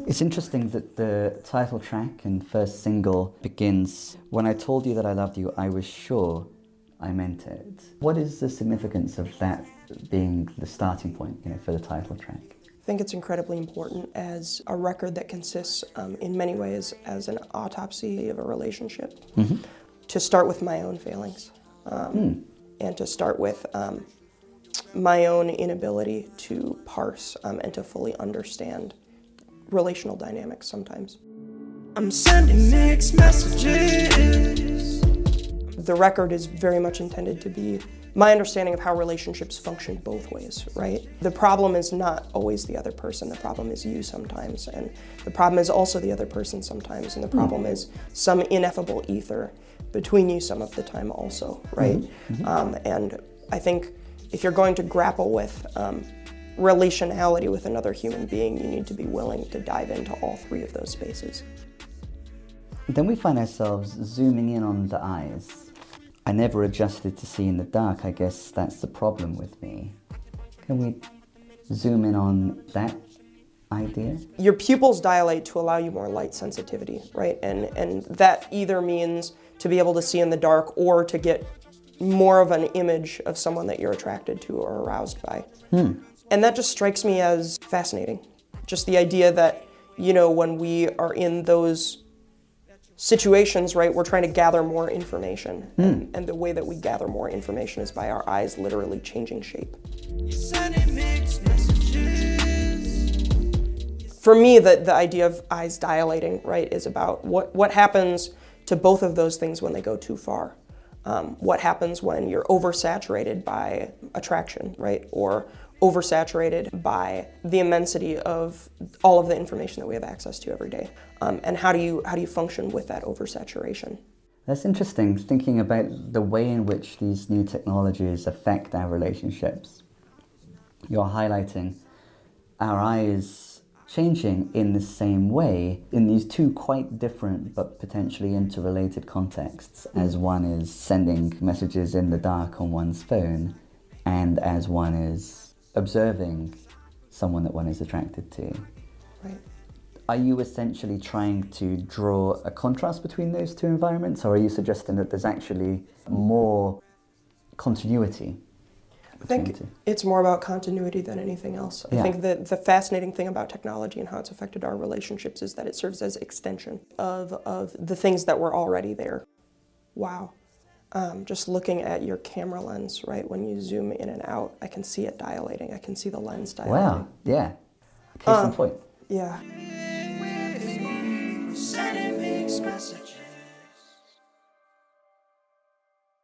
It's interesting that the title track and first single begins, "When I told you that I loved you, I was sure I meant it." What is the significance of that being the starting point, for the title track? I think it's incredibly important as a record that consists, in many ways, as an autopsy of a relationship, to start with my own failings, and to start with my own inability to parse and to fully understand relational dynamics sometimes. I'm sending mixed messages. The record is very much intended to be my understanding of how relationships function both ways, right? The problem is not always the other person, the problem is you sometimes, and the problem is also the other person sometimes, and the problem is some ineffable ether between you some of the time also, right? And I think if you're going to grapple with relationality with another human being, you need to be willing to dive into all three of those spaces. Then we find ourselves zooming in on the eyes. I never adjusted to see in the dark. I guess that's the problem with me. Can we zoom in on that idea? Your pupils dilate to allow you more light sensitivity, right? And that either means to be able to see in the dark or to get more of an image of someone that you're attracted to or aroused by. And that just strikes me as fascinating. Just the idea that, when we are in those situations, right, we're trying to gather more information. And the way that we gather more information is by our eyes literally changing shape. For me, the idea of eyes dilating, right, is about what happens to both of those things when they go too far. What happens when you're oversaturated by attraction, right, or oversaturated by the immensity of all of the information that we have access to every day, and how do you function with that oversaturation? That's interesting, thinking about the way in which these new technologies affect our relationships. You're highlighting our eyes changing in the same way in these two quite different but potentially interrelated contexts, as one is sending messages in the dark on one's phone and as one is observing someone that one is attracted to. Right. Are you essentially trying to draw a contrast between those two environments, or are you suggesting that there's actually more continuity? I think it's more about continuity than anything else. I think that the fascinating thing about technology and how it's affected our relationships is that it serves as extension of the things that were already there. Wow. Just looking at your camera lens, right, when you zoom in and out, I can see it dilating. I can see the lens dilating. Wow, yeah. Case in point. Yeah.